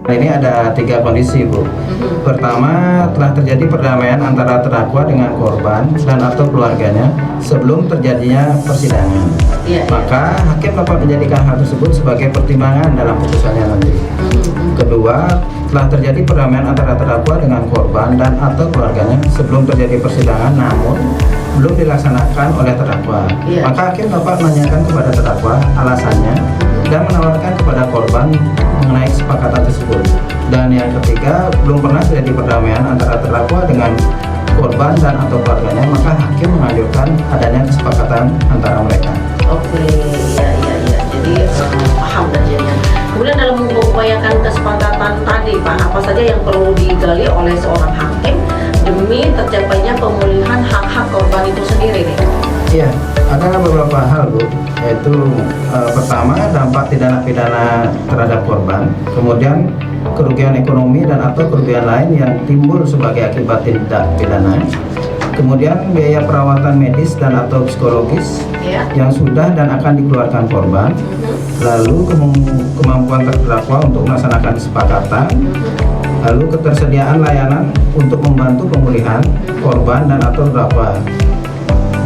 Ini ada 3 kondisi, Bu. Pertama, telah terjadi perdamaian antara terdakwa dengan korban dan atau keluarganya sebelum terjadinya persidangan. Maka hakim dapat menjadikan hal tersebut sebagai pertimbangan dalam putusannya nanti. Kedua, telah terjadi perdamaian antara terdakwa dengan korban dan atau keluarganya sebelum terjadi persidangan namun belum dilaksanakan oleh terdakwa. Maka hakim dapat menanyakan kepada terdakwa alasannya dan menawarkan kepada korban mengenai kesepakatan tersebut. Dan yang ketiga, belum pernah terjadi perdamaian antara terdakwa dengan korban dan atau keluarganya, maka hakim menganjurkan adanya kesepakatan antara mereka. Oke, iya. Jadi paham jadinya. Kemudian dalam mengupayakan kesepakatan tadi, Pak, apa saja yang perlu digali oleh seorang hakim demi tercapainya pemulihan hak-hak korban itu sendiri nih? Iya, ada beberapa hal, Bu, yaitu pertama dampak tindak pidana terhadap korban, kemudian kerugian ekonomi dan atau kerugian lain yang timbul sebagai akibat tindak pidana, kemudian biaya perawatan medis dan atau psikologis yang sudah dan akan dikeluarkan korban, lalu kemampuan terdakwa untuk melaksanakan kesepakatan, lalu ketersediaan layanan untuk membantu pemulihan korban dan atau terdakwa,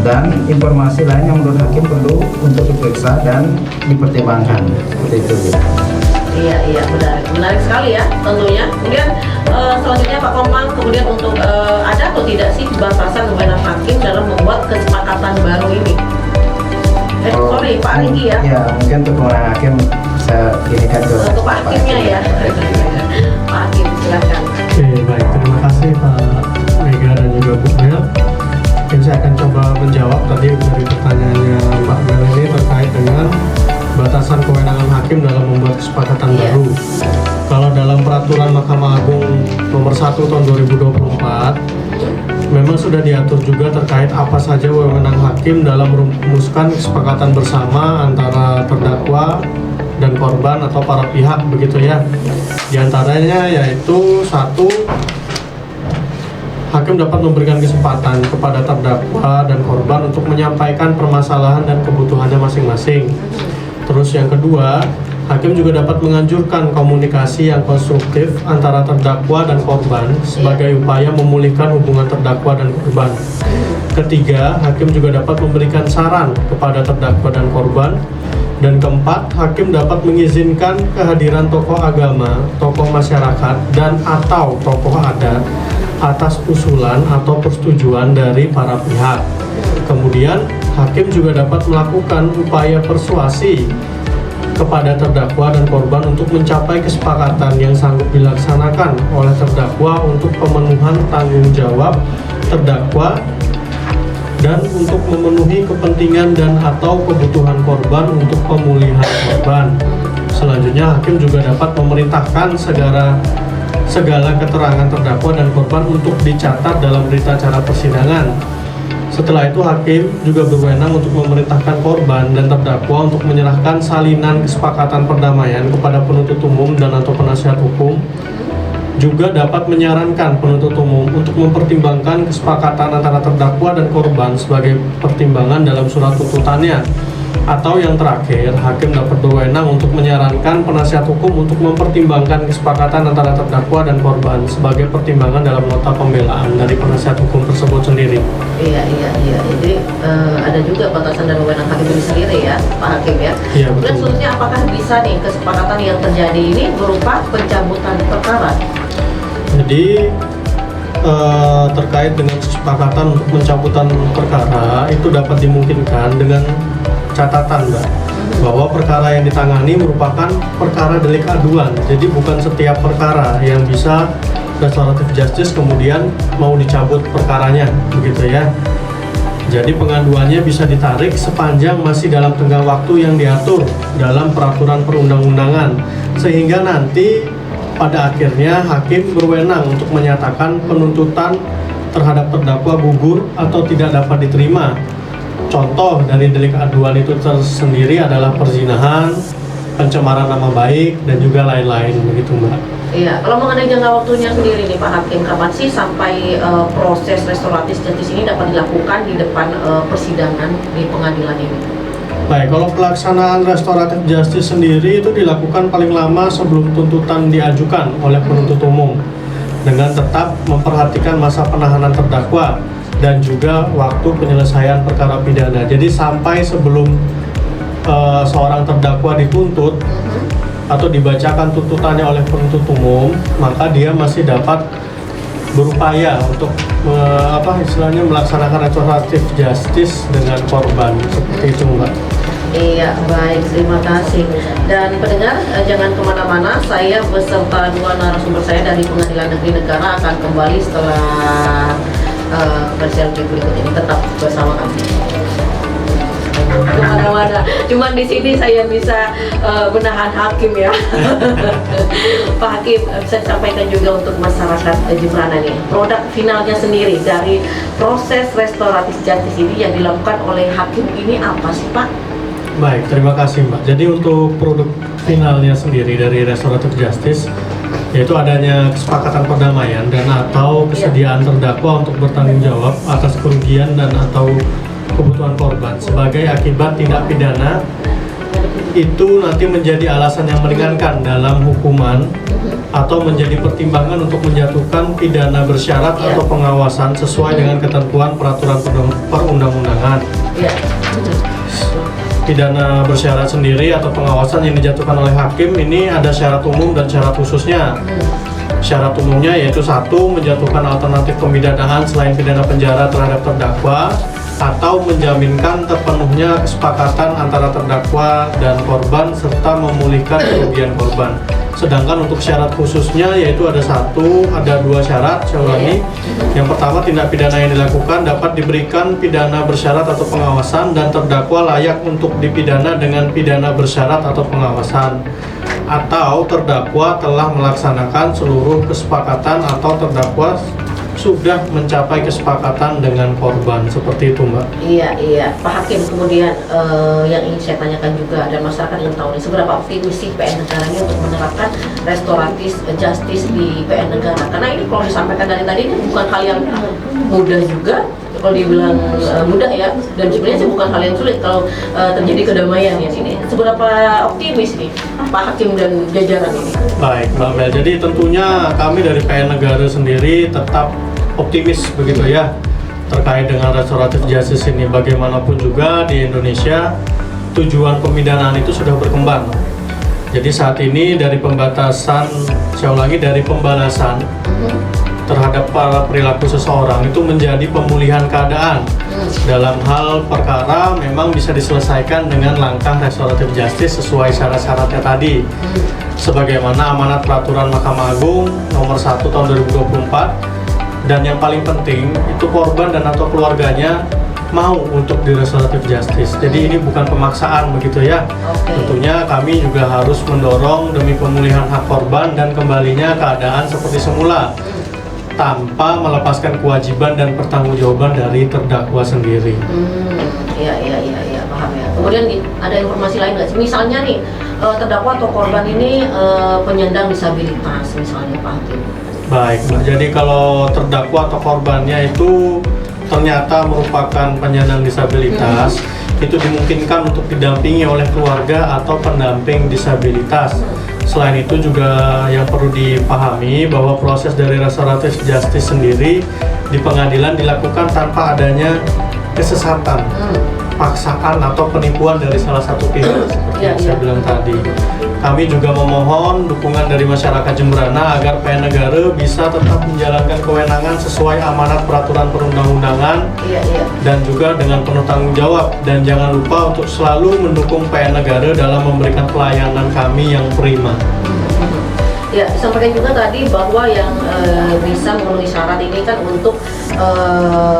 dan informasi lain yang menurut hakim perlu untuk diperiksa dan dipertimbangkan. Seperti itu, ya. Iya, menarik sekali ya tentunya. Kemudian selanjutnya Pak Komang, kemudian untuk ada atau tidak sih batasan wewenang hakim dalam membuat kesepakatan baru ini? Sorry Pak Riki ya. Ya, mungkin untuk wewenang hakim saya ginikan ke Pak Hakimnya ya. Pak Hakim, silakan. Oke, baik, terima kasih Pak Mega dan juga Bu Mel. Mungkin saya akan coba menjawab tadi dari pertanyaannya Mbak Mel ini terkait dengan batasan kewenangan hakim dalam membuat kesepakatan baru. Kalau dalam peraturan Mahkamah Agung nomor 1 tahun 2024 memang sudah diatur juga terkait apa saja wewenang hakim dalam merumuskan kesepakatan bersama antara terdakwa dan korban atau para pihak, begitu ya. Di antaranya yaitu 1, hakim dapat memberikan kesempatan kepada terdakwa dan korban untuk menyampaikan permasalahan dan kebutuhannya masing-masing. Terus yang kedua, hakim juga dapat menganjurkan komunikasi yang konstruktif antara terdakwa dan korban sebagai upaya memulihkan hubungan terdakwa dan korban. Ketiga, hakim juga dapat memberikan saran kepada terdakwa dan korban. Dan keempat, hakim dapat mengizinkan kehadiran tokoh agama, tokoh masyarakat, dan atau tokoh adat atas usulan atau persetujuan dari para pihak. Kemudian, hakim juga dapat melakukan upaya persuasi kepada terdakwa dan korban untuk mencapai kesepakatan yang sanggup dilaksanakan oleh terdakwa untuk pemenuhan tanggung jawab terdakwa dan untuk memenuhi kepentingan dan atau kebutuhan korban untuk pemulihan korban. Selanjutnya, hakim juga dapat memerintahkan segala keterangan terdakwa dan korban untuk dicatat dalam berita acara persidangan. Setelah itu, hakim juga berwenang untuk memerintahkan korban dan terdakwa untuk menyerahkan salinan kesepakatan perdamaian kepada penuntut umum dan atau penasihat hukum. Juga dapat menyarankan penuntut umum untuk mempertimbangkan kesepakatan antara terdakwa dan korban sebagai pertimbangan dalam surat tuntutannya. Atau yang terakhir, hakim dapat berwenang untuk menyarankan penasihat hukum untuk mempertimbangkan kesepakatan antara terdakwa dan korban sebagai pertimbangan dalam nota pembelaan dari penasihat hukum tersebut sendiri. Iya. Jadi ada juga batasan dan wewenang hakim itu sendiri ya, Pak Hakim ya. Iya, betul. Dan selanjutnya apakah bisa nih kesepakatan yang terjadi ini berupa pencabutan perkara? Jadi terkait dengan kesepakatan untuk pencabutan perkara itu dapat dimungkinkan dengan catatan, Mbak, bahwa perkara yang ditangani merupakan perkara delik aduan. Jadi bukan setiap perkara yang bisa restoratif justice kemudian mau dicabut perkaranya, begitu ya. Jadi pengaduannya bisa ditarik sepanjang masih dalam tenggang waktu yang diatur dalam peraturan perundang-undangan, sehingga nanti pada akhirnya hakim berwenang untuk menyatakan penuntutan terhadap terdakwa gugur atau tidak dapat diterima. Contoh dari delik aduan itu tersendiri adalah perzinahan, pencemaran nama baik, dan juga lain-lain, begitu Mbak. Iya, kalau mengenai jangka waktunya sendiri nih Pak Hakim, kapan sih sampai proses restoratif justice ini dapat dilakukan di depan persidangan di pengadilan ini? Baik, kalau pelaksanaan restoratif justice sendiri itu dilakukan paling lama sebelum tuntutan diajukan oleh penuntut umum dengan tetap memperhatikan masa penahanan terdakwa dan juga waktu penyelesaian perkara pidana. Jadi sampai sebelum seorang terdakwa dituntut atau dibacakan tuntutannya oleh penuntut umum, maka dia masih dapat berupaya untuk istilahnya melaksanakan restoratif justice dengan korban, seperti itu, Mbak. Iya, baik, terima kasih. Dan pendengar, jangan kemana-mana, saya beserta dua narasumber saya dari Pengadilan Negeri Negara akan kembali setelah komersial berikut ini. Tetap bersama kami. Kemana-mana, cuman di sini saya bisa menahan hakim ya. Pak Hakim, bisa sampaikan juga untuk masyarakat Jembrana nih, produk finalnya sendiri dari proses restoratif justice ini yang dilakukan oleh hakim ini apa sih, Pak? Baik, terima kasih, Mbak. Jadi untuk produk finalnya sendiri dari restoratif justice yaitu adanya kesepakatan perdamaian dan atau kesediaan terdakwa untuk bertanggung jawab atas kerugian dan atau kebutuhan korban sebagai akibat tindak pidana itu nanti menjadi alasan yang meringankan dalam hukuman atau menjadi pertimbangan untuk menjatuhkan pidana bersyarat atau pengawasan sesuai dengan ketentuan peraturan perundang-undangan. Pidana bersyarat sendiri atau pengawasan yang dijatuhkan oleh hakim ini ada syarat umum dan syarat khususnya. Syarat umumnya yaitu 1. Menjatuhkan alternatif pemidanaan selain pidana penjara terhadap terdakwa atau menjaminkan terpenuhnya kesepakatan antara terdakwa dan korban serta memulihkan kerugian korban. Sedangkan untuk syarat khususnya yaitu ada 2 syarat, saya ulangi. Yang pertama, tindak pidana yang dilakukan dapat diberikan pidana bersyarat atau pengawasan dan terdakwa layak untuk dipidana dengan pidana bersyarat atau pengawasan, atau terdakwa telah melaksanakan seluruh kesepakatan atau terdakwa sudah mencapai kesepakatan dengan korban, seperti itu, Mbak. Iya, Pak Hakim. Kemudian yang ingin saya tanyakan juga dan masyarakat ingin tahu nih, seberapa optimis sih PN Negara ini untuk menerapkan restoratif justice di PN Negara? Karena ini kalau disampaikan dari tadi ini bukan hal yang mudah juga. Kalau dibilang mudah ya, dan sebenarnya sih bukan hal yang sulit kalau terjadi kedamaian ya sini. Seberapa optimis nih Pak Hakim dan jajaran ini? Baik, Mbak Mel. Jadi tentunya kami dari PN Negara sendiri tetap optimis begitu ya terkait dengan restoratif justice ini. Bagaimanapun juga di Indonesia tujuan pemidanaan itu sudah berkembang. Jadi saat ini dari pembatasan, saya ulangi, dari pembalasan terhadap para perilaku seseorang itu menjadi pemulihan keadaan. Dalam hal perkara memang bisa diselesaikan dengan langkah restoratif justice sesuai syarat-syaratnya tadi. Sebagaimana amanat peraturan Mahkamah Agung nomor 1 tahun 2024, dan yang paling penting itu korban dan atau keluarganya mau untuk di restoratif justice. Jadi ini bukan pemaksaan begitu ya. Tentunya kami juga harus mendorong demi pemulihan hak korban dan kembalinya keadaan seperti semula, tanpa melepaskan kewajiban dan pertanggungjawaban dari terdakwa sendiri. Iya, paham ya. Kemudian ada informasi lain nggak sih? Misalnya nih, terdakwa atau korban ini penyandang disabilitas misalnya, Pak Hakim. Baik, Mbak. Jadi kalau terdakwa atau korbannya itu ternyata merupakan penyandang disabilitas, itu dimungkinkan untuk didampingi oleh keluarga atau pendamping disabilitas. Selain itu juga yang perlu dipahami bahwa proses dari restoratif justice sendiri di pengadilan dilakukan tanpa adanya kesesatan, paksaan atau penipuan dari salah satu pihak seperti yang saya bilang tadi. Kami juga memohon dukungan dari masyarakat Jembrana agar PN Negara bisa tetap menjalankan kewenangan sesuai amanat peraturan perundang-undangan dan juga dengan penuh tanggung jawab, dan jangan lupa untuk selalu mendukung PN Negara dalam memberikan pelayanan kami yang prima. Ya, disampaikan juga tadi bahwa yang bisa memenuhi syarat ini kan untuk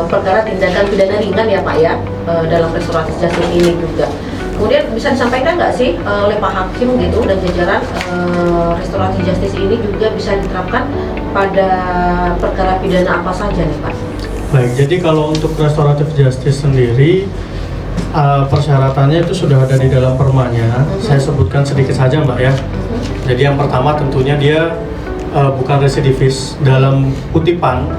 perkara tindakan pidana ringan ya Pak ya, dalam restoratif justice ini juga. Kemudian bisa disampaikan nggak sih oleh Pak Hakim gitu dan jajaran, restoratif justice ini juga bisa diterapkan pada perkara pidana apa saja nih Pak? Baik, jadi kalau untuk restoratif justice sendiri persyaratannya itu sudah ada di dalam permanya. Saya sebutkan sedikit saja Mbak ya. Jadi yang pertama tentunya dia bukan residivis. Dalam kutipan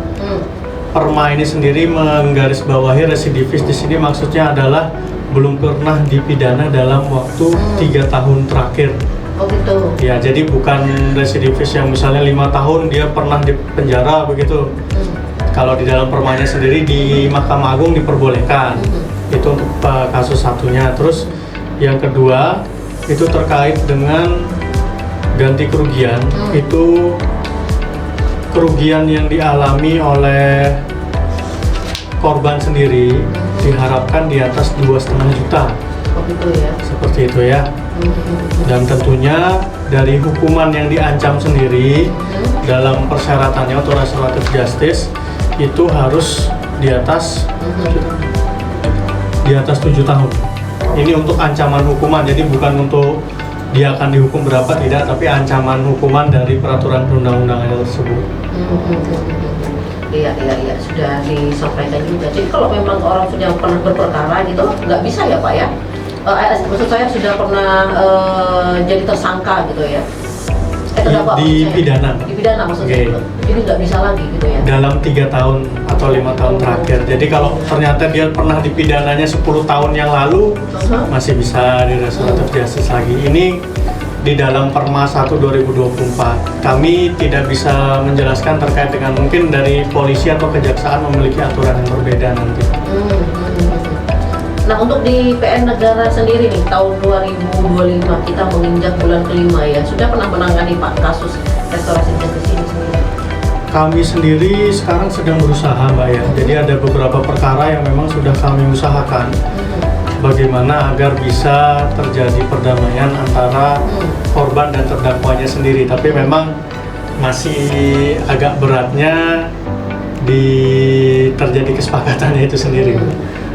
perma ini sendiri menggarisbawahi residivis di sini maksudnya adalah belum pernah dipidana dalam waktu 3 tahun terakhir. Oh gitu. Ya, jadi bukan residivis yang misalnya 5 tahun dia pernah di penjara begitu. Kalau di dalam permanya sendiri di Mahkamah Agung diperbolehkan. Itu untuk kasus satunya. Terus yang kedua itu terkait dengan ganti kerugian. Itu kerugian yang dialami oleh korban sendiri diharapkan di atas 2,5 juta. Oh gitu ya. Seperti itu ya. Dan tentunya dari hukuman yang diancam sendiri dalam persyaratannya atau restoratif justice itu harus di atas 7 tahun. Ini untuk ancaman hukuman, jadi bukan untuk dia akan dihukum berapa tidak, tapi ancaman hukuman dari peraturan perundang-undangan tersebut. Iya, sudah disampaikan juga. Jadi kalau memang orang sudah pernah berperkara gitu, nggak bisa ya Pak ya? Maksud saya sudah pernah jadi tersangka gitu ya? Dipidana maksudnya. Okay. Jadi nggak bisa lagi gitu ya? Dalam 3 tahun atau 5 tahun terakhir. Jadi kalau ternyata dia pernah dipidananya 10 tahun yang lalu, masih bisa di restoratif justice lagi. Ini di dalam Perma 1 2024. Kami tidak bisa menjelaskan terkait dengan mungkin dari polisi atau kejaksaan memiliki aturan yang berbeda nanti. Nah untuk di PN Negara sendiri nih tahun 2025 kita menginjak bulan kelima ya, sudah pernah menangani Pak kasus restorasi justice ini sendiri? Kami sendiri sekarang sedang berusaha Mbak ya, jadi ada beberapa perkara yang memang sudah kami usahakan bagaimana agar bisa terjadi perdamaian antara korban dan terdakwanya sendiri, tapi memang masih agak beratnya terjadi kesepakatannya itu sendiri.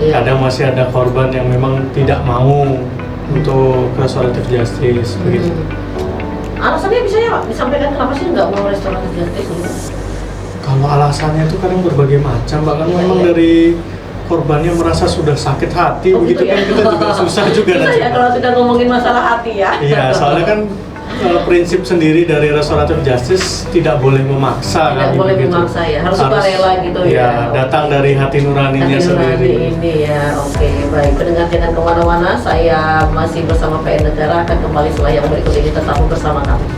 Kadang masih ada korban yang memang tidak mau untuk restoratif justice begitu. Alasannya bisa ya Pak disampaikan kenapa sih nggak mau restoratif justice gitu? Kalau alasannya itu kadang berbagai macam, bahkan memang dari korbannya merasa sudah sakit hati begitu kan, kita juga susah juga nanti. Ya kalau sudah ngomongin masalah hati ya. Iya, soalnya kan prinsip sendiri dari restoratif justice tidak boleh memaksa. Tidak boleh memaksa ya, harus sukarela gitu ya. Ya, datang dari hati nuraninya sendiri. Ini ya, oke, baik. Pendengar jangan kemana-mana, saya masih bersama PN Negara, akan kembali setelah yang berikut ini, tetap bersama kami.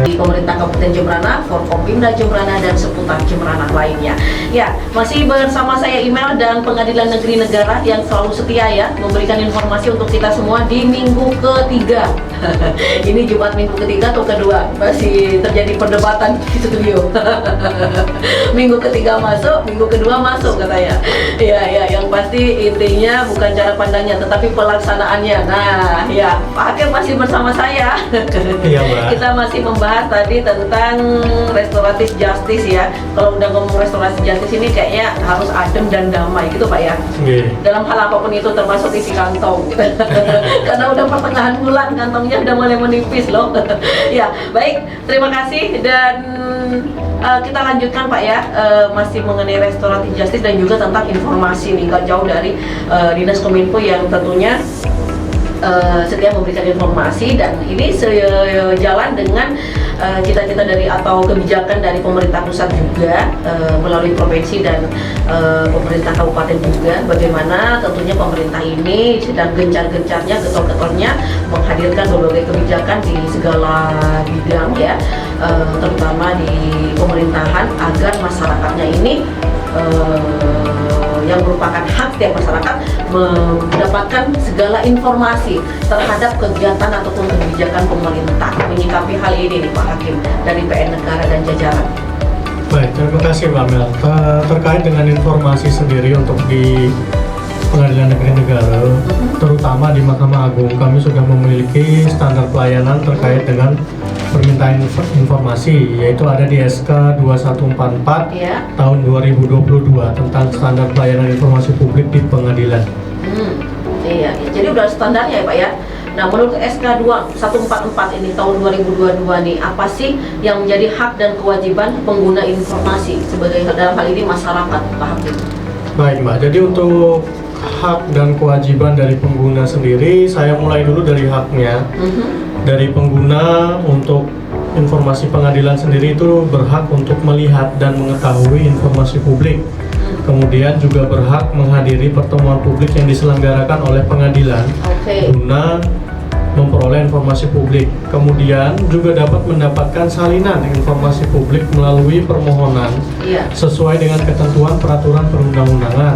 Di Pemerintah Kabupaten Jembrana, Forkompimda Jembrana dan seputar Jembrana lainnya. Ya, masih bersama saya Email dan Pengadilan Negeri Negara yang selalu setia ya memberikan informasi untuk kita semua di minggu ketiga. Ini Jumat minggu ketiga atau kedua, masih terjadi perdebatan di studio. Minggu ketiga masuk, minggu kedua masuk katanya. Ya, yang pasti intinya bukan cara pandangnya tetapi pelaksanaannya. Nah, ya, Pak Hakim masih bersama saya. Iya, Mbak. Kita masih membahas tadi tentang restoratif justice ya. Kalau udah ngomong restoratif justice ini kayaknya harus adem dan damai gitu Pak ya. Dalam hal apapun itu termasuk isi kantong gitu. Karena udah pertengahan bulan kantongnya udah mulai menipis loh. Ya, baik. Terima kasih dan kita lanjutkan Pak ya, masih mengenai restoratif justice dan juga tentang informasi nih, gak jauh dari Dinas Kominfo yang tentunya setia memberikan informasi, dan ini sejalan dengan cita-cita dari atau kebijakan dari pemerintah pusat juga melalui provinsi dan pemerintah kabupaten juga, bagaimana tentunya pemerintah ini sedang gencar-gencarnya, getol-getolnya menghadirkan berbagai kebijakan di segala bidang ya, terutama di pemerintahan agar masyarakatnya ini yang merupakan hak setiap masyarakat mendapatkan segala informasi terhadap kegiatan ataupun kebijakan pemerintah. Menyikapi hal ini nih Pak Hakim dari PN Negara dan jajaran. Baik, terima kasih Mbak Mel. Terkait dengan informasi sendiri untuk di Pengadilan Negeri Negara, terutama di Mahkamah Agung, kami sudah memiliki standar pelayanan terkait dengan permintaan informasi, yaitu ada di SK 2144 tahun 2022 tentang standar pelayanan informasi publik di pengadilan. Iya, jadi udah standarnya ya Pak ya. Nah, menurut SK 2144 ini tahun 2022 nih, apa sih yang menjadi hak dan kewajiban pengguna informasi sebagai dalam hal ini masyarakat, Pak Hakim? Baik Mbak, jadi untuk hak dan kewajiban dari pengguna sendiri, saya mulai dulu dari haknya. Dari pengguna untuk informasi pengadilan sendiri itu berhak untuk melihat dan mengetahui informasi publik Kemudian juga berhak menghadiri pertemuan publik yang diselenggarakan oleh pengadilan guna memperoleh informasi publik. Kemudian juga dapat mendapatkan salinan informasi publik melalui permohonan sesuai dengan ketentuan peraturan perundang-undangan.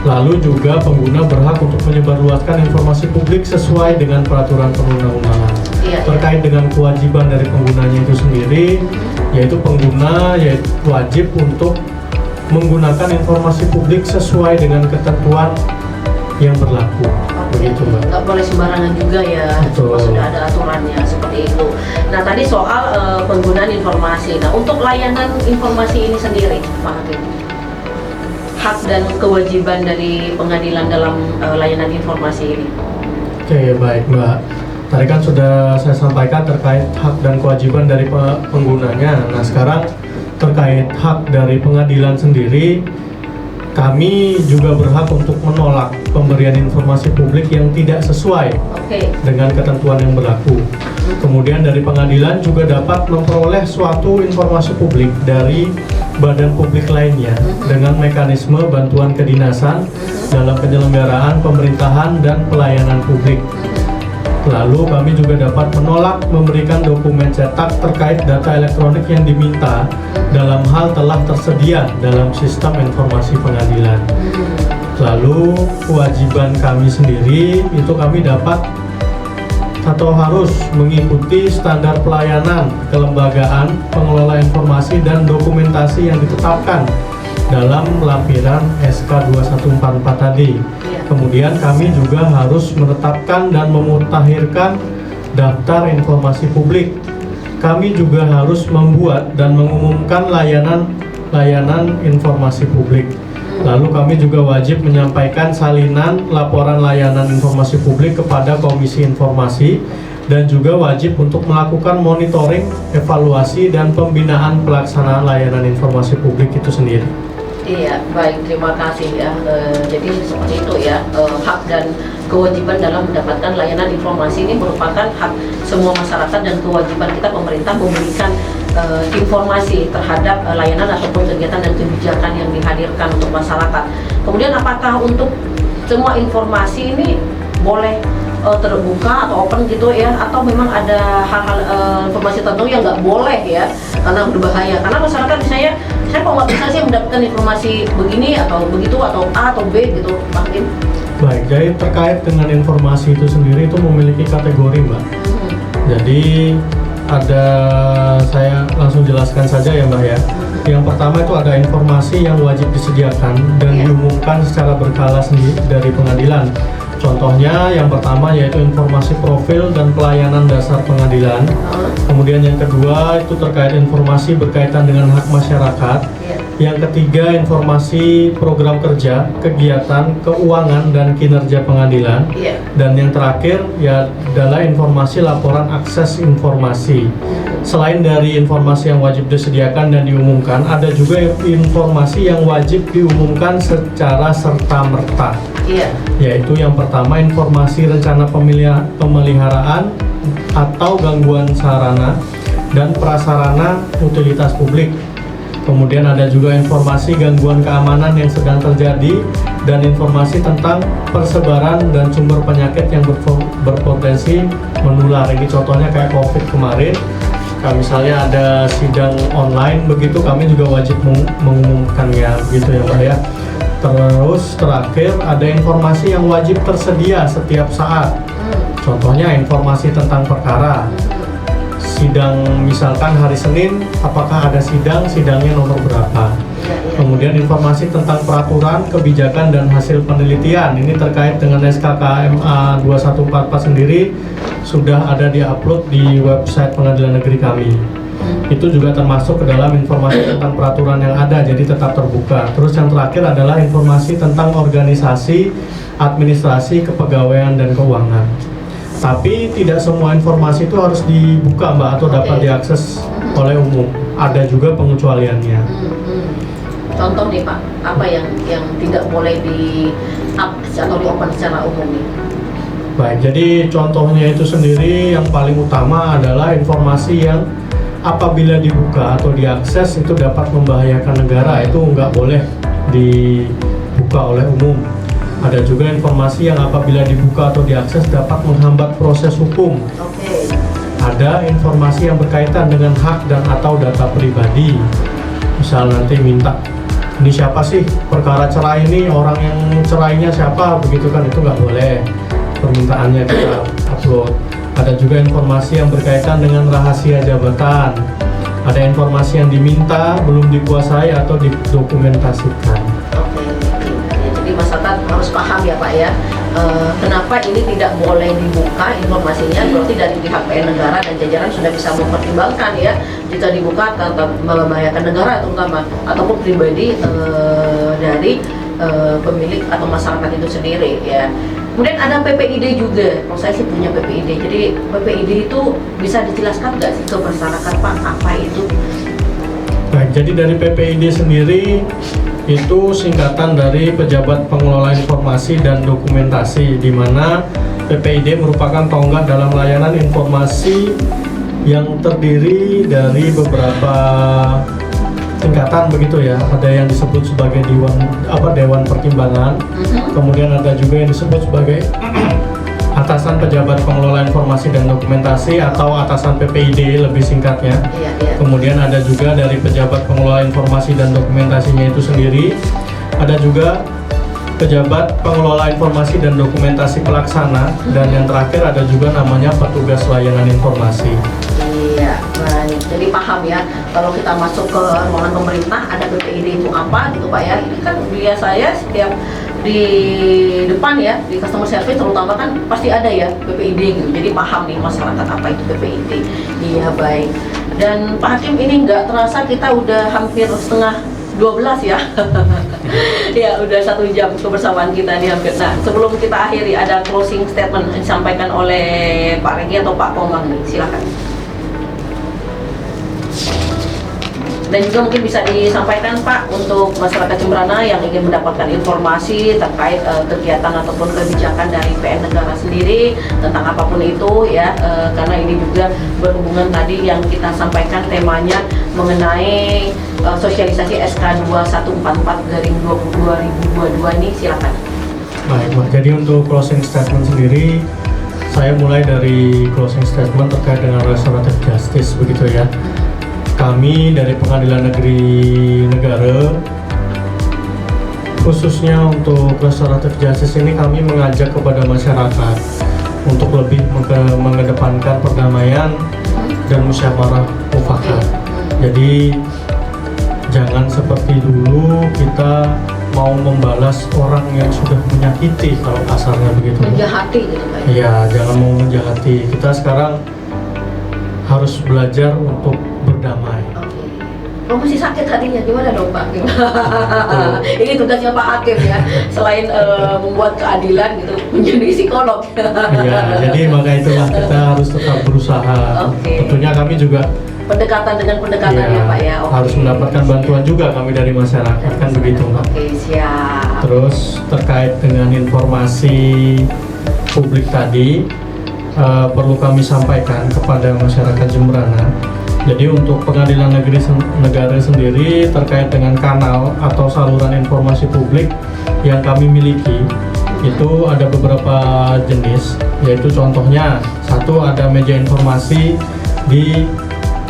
Lalu juga pengguna berhak untuk menyebarluaskan informasi publik sesuai dengan peraturan perundang-undangan. Terkait dengan kewajiban dari penggunanya itu sendiri, yaitu pengguna wajib untuk menggunakan informasi publik sesuai dengan ketentuan yang berlaku. Begitu, Mbak. Nggak boleh sembarangan juga ya, cuma sudah ada aturannya seperti itu. Nah, tadi soal penggunaan informasi. Nah, untuk layanan informasi ini sendiri, Pak Hakim, hak dan kewajiban dari pengadilan dalam layanan informasi ini. Oke, baik, Mbak. Tadi kan sudah saya sampaikan terkait hak dan kewajiban dari penggunanya. Nah, sekarang terkait hak dari pengadilan sendiri, kami juga berhak untuk menolak pemberian informasi publik yang tidak sesuai dengan ketentuan yang berlaku. Kemudian dari pengadilan juga dapat memperoleh suatu informasi publik dari badan publik lainnya dengan mekanisme bantuan kedinasan dalam penyelenggaraan pemerintahan dan pelayanan publik. Lalu kami juga dapat menolak memberikan dokumen cetak terkait data elektronik yang diminta dalam hal telah tersedia dalam sistem informasi pengadilan. Lalu kewajiban kami sendiri itu kami dapat atau harus mengikuti standar pelayanan kelembagaan pengelola informasi dan dokumentasi yang ditetapkan dalam lampiran SK 2144 tadi. Kemudian kami juga harus menetapkan dan memutakhirkan daftar informasi publik. Kami juga harus membuat dan mengumumkan layanan informasi publik. Lalu kami juga wajib menyampaikan salinan laporan layanan informasi publik kepada Komisi Informasi dan juga wajib untuk melakukan monitoring, evaluasi, dan pembinaan pelaksanaan layanan informasi publik itu sendiri. Iya, baik, terima kasih ya. Jadi seperti itu ya, hak dan kewajiban dalam mendapatkan layanan informasi ini merupakan hak semua masyarakat dan kewajiban kita pemerintah memberikan informasi terhadap layanan ataupun kegiatan dan kebijakan yang dihadirkan untuk masyarakat. Kemudian apakah untuk semua informasi ini boleh terbuka atau open gitu ya, atau memang ada hal-hal informasi tertentu yang nggak boleh ya karena berbahaya? Karena masyarakat misalnya, saya kok nggak bisa sih mendapatkan informasi begini atau begitu atau A atau B gitu, Pak Hakim? Baik, jadi terkait dengan informasi itu sendiri itu memiliki kategori, Mbak. Jadi ada, saya langsung jelaskan saja ya, Mbak ya. Yang pertama itu ada informasi yang wajib disediakan dan diumumkan secara berkala sendiri dari pengadilan. Contohnya yang pertama yaitu informasi profil dan pelayanan dasar pengadilan. Kemudian yang kedua itu terkait informasi berkaitan dengan hak masyarakat. Yang ketiga informasi program kerja, kegiatan, keuangan, dan kinerja pengadilan. Dan yang terakhir ya adalah informasi laporan akses informasi. Selain dari informasi yang wajib disediakan dan diumumkan, ada juga informasi yang wajib diumumkan secara serta-merta. Yaitu yang pertama informasi rencana pemeliharaan atau gangguan sarana dan prasarana utilitas publik. Kemudian ada juga informasi gangguan keamanan yang sedang terjadi dan informasi tentang persebaran dan sumber penyakit yang berpotensi menular. Ini contohnya kayak COVID kemarin. Kalau misalnya ada sidang online begitu, kami juga wajib mengumumkannya gitu ya, Pak ya. Terus terakhir ada informasi yang wajib tersedia setiap saat. Contohnya informasi tentang perkara. Sidang misalkan hari Senin, apakah ada sidangnya nomor berapa. Kemudian informasi tentang peraturan, kebijakan, dan hasil penelitian. Ini terkait dengan SKKMA 2144 sendiri sudah ada di-upload di website Pengadilan Negeri kami. Itu juga termasuk ke dalam informasi tentang peraturan yang ada, jadi tetap terbuka. Terus yang terakhir adalah informasi tentang organisasi, administrasi, kepegawaian, dan keuangan. Tapi tidak semua informasi itu harus dibuka, Mbak, atau dapat diakses oleh umum. Ada juga pengecualiannya. Contoh nih, Pak, apa yang tidak boleh di-up atau di-open secara umum nih? Baik, jadi contohnya itu sendiri yang paling utama adalah informasi yang apabila dibuka atau diakses itu dapat membahayakan negara, itu nggak boleh dibuka oleh umum. Ada juga informasi yang apabila dibuka atau diakses dapat menghambat proses hukum. Ada informasi yang berkaitan dengan hak dan atau data pribadi. Misal nanti minta, ini siapa sih perkara cerai ini, orang yang cerainya siapa, begitu kan, itu nggak boleh permintaannya kita upload. Ada juga informasi yang berkaitan dengan rahasia jabatan. Ada informasi yang diminta belum dikuasai atau didokumentasikan. Jadi masyarakat harus paham ya Pak ya, kenapa ini tidak boleh dibuka informasinya. Berarti dari pihak PN Negara dan jajaran sudah bisa mempertimbangkan ya, jika dibuka tetap membahayakan negara terutama ataupun pribadi dari pemilik atau masyarakat itu sendiri ya. Kemudian ada PPID juga, kalau saya sih punya PPID. Jadi PPID itu bisa dijelaskan nggak sih ke masyarakat Pak, apa itu? Baik, jadi dari PPID sendiri itu singkatan dari Pejabat Pengelola Informasi dan Dokumentasi, di mana PPID merupakan tonggak dalam layanan informasi yang terdiri dari beberapa tingkatan begitu ya. Ada yang disebut sebagai Dewan Pertimbangan, kemudian ada juga yang disebut sebagai Atasan Pejabat Pengelola Informasi dan Dokumentasi atau Atasan PPID lebih singkatnya. Kemudian ada juga dari Pejabat Pengelola Informasi dan Dokumentasinya itu sendiri. Ada juga Pejabat Pengelola Informasi dan Dokumentasi Pelaksana, dan yang terakhir ada juga namanya Petugas Layanan Informasi. Iya, baik. Jadi paham ya, kalau kita masuk ke ruangan pemerintah ada PPID itu apa gitu Pak ya. Ini kan biasanya setiap di depan ya, di customer service terutama kan pasti ada ya PPID gitu. Jadi paham nih masyarakat apa itu PPID. Iya, baik. Dan Pak Hakim, ini nggak terasa kita udah hampir setengah 12 ya. Ya udah 1 jam kebersamaan kita nih hampir. Nah, sebelum kita akhiri ada closing statement yang disampaikan oleh Pak Regi atau Pak Komang nih, silakan. Dan juga mungkin bisa disampaikan Pak untuk masyarakat Jemberana yang ingin mendapatkan informasi terkait kegiatan ataupun kebijakan dari PN Negara sendiri tentang apapun itu ya, karena ini juga berhubungan tadi yang kita sampaikan temanya mengenai sosialisasi SK 2144/2022 ini, silakan. Baik, jadi untuk closing statement sendiri, saya mulai dari closing statement terkait dengan restoratif justice begitu ya. Kami dari Pengadilan Negeri Negara, khususnya untuk restoratif justice ini, kami mengajak kepada masyarakat untuk lebih mengedepankan perdamaian dan musyawarah mufakat. Jadi jangan seperti dulu kita mau membalas orang yang sudah menyakiti, kalau kasarnya begitu. Menjahati gitu Pak. Iya, jangan mau menjahati. Kita sekarang harus belajar untuk berdamai. Oh, masih sakit hatinya, gimana dong Pak? Ini tugasnya Pak Hakim ya, selain membuat keadilan gitu, menjadi psikolog. Iya, jadi maka itulah kita harus tetap berusaha. Tentunya kami juga pendekatan dengan pendekatan ya Pak ya. Harus mendapatkan bantuan juga kami dari masyarakat, kan begitu Mbak. Siap. Terus terkait dengan informasi publik tadi, perlu kami sampaikan kepada masyarakat Jemberana. Jadi untuk Pengadilan Negeri Negara sendiri terkait dengan kanal atau saluran informasi publik yang kami miliki, itu ada beberapa jenis, yaitu contohnya satu, ada meja informasi di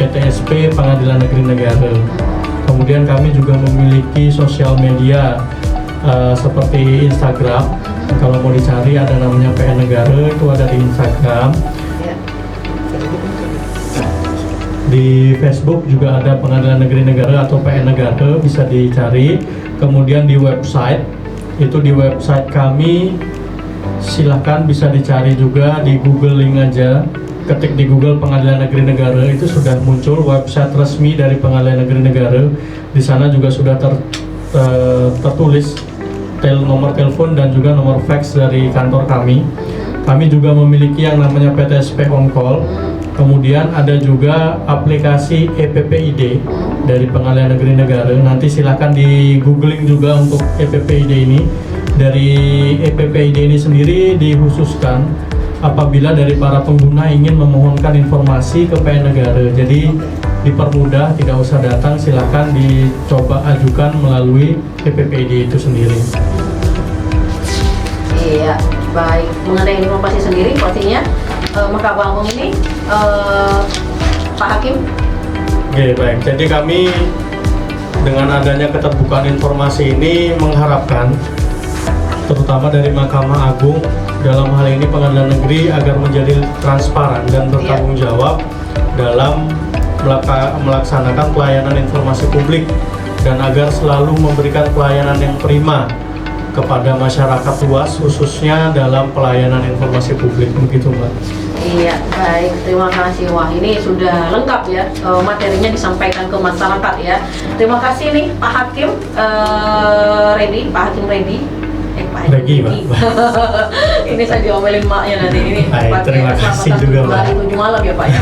PTSP Pengadilan Negeri Negara. Kemudian kami juga memiliki sosial media seperti Instagram. Kalau mau dicari ada namanya PN Negara, itu ada di Instagram. Di Facebook juga ada Pengadilan Negeri Negara atau PN Negara, bisa dicari. Kemudian di website, itu di website kami, silahkan bisa dicari juga di Google link aja. Ketik di Google Pengadilan Negeri Negara, itu sudah muncul website resmi dari Pengadilan Negeri Negara. Di sana juga sudah tertulis nomor telepon dan juga nomor fax dari kantor kami. Kami juga memiliki yang namanya PTSP On Call. Kemudian ada juga aplikasi EPPID dari Pengadilan Negeri Negara. Nanti silakan di googling juga untuk EPPID ini. Dari EPPID ini sendiri dikhususkan apabila dari para pengguna ingin memohonkan informasi ke PN Negara. Jadi dipermudah, tidak usah datang, silahkan dicoba ajukan melalui PPPID itu sendiri. Iya, baik. Mengenai informasi sendiri pastinya maka Bang Agung ini Pak Hakim. Oke, baik. Jadi kami dengan adanya keterbukaan informasi ini mengharapkan terutama dari Mahkamah Agung dalam hal ini Pengadilan Negeri agar menjadi transparan dan bertanggung jawab dalam melaksanakan pelayanan informasi publik dan agar selalu memberikan pelayanan yang prima kepada masyarakat luas khususnya dalam pelayanan informasi publik, begitu Mbak. Iya, baik, terima kasih. Wah, ini sudah lengkap ya, materinya disampaikan ke masyarakat ya. Terima kasih nih Pak Hakim Pak Hakim Redi. Pak Regi, Pak. Ini saya diomelin maknya nanti ini. Baik, terima kasih juga Pak. Hari 7 malam ya Pak ya.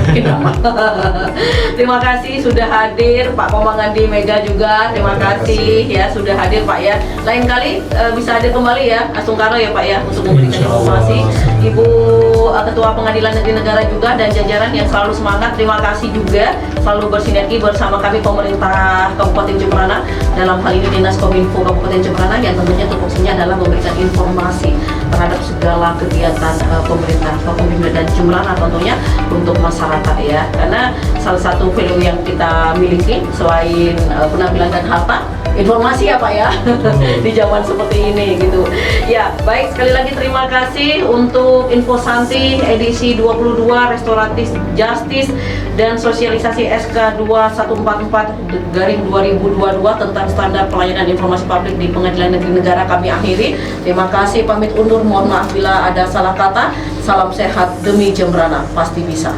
Terima kasih sudah hadir Pak Komangandi Mega juga. Terima kasih ya sudah hadir Pak ya. Lain kali bisa hadir kembali ya Asungkaro ya Pak ya untuk memberikan informasi. Ibu Ketua Pengadilan Negeri Negara juga dan jajaran yang selalu semangat. Terima kasih juga selalu bersinergi bersama kami pemerintah Kabupaten Jemberana, dalam hal ini Dinas Kominfo Kabupaten Jemberana yang tentunya tupoksinya adalah memberikan informasi terhadap segala kegiatan pemerintah Kabupaten dan Jemberana tentunya untuk masyarakat ya. Karena salah satu value yang kita miliki selain penampilan dan harta, informasi ya Pak ya. Di zaman seperti ini gitu. Ya, baik, sekali lagi terima kasih untuk Info Santi edisi 22 Restoratif Justice dan sosialisasi SK 2144/2022 tentang standar pelayanan informasi publik di Pengadilan Negeri Negara kami akhiri. Terima kasih, pamit undur, mohon maaf bila ada salah kata. Salam sehat demi Jemberana, pasti bisa.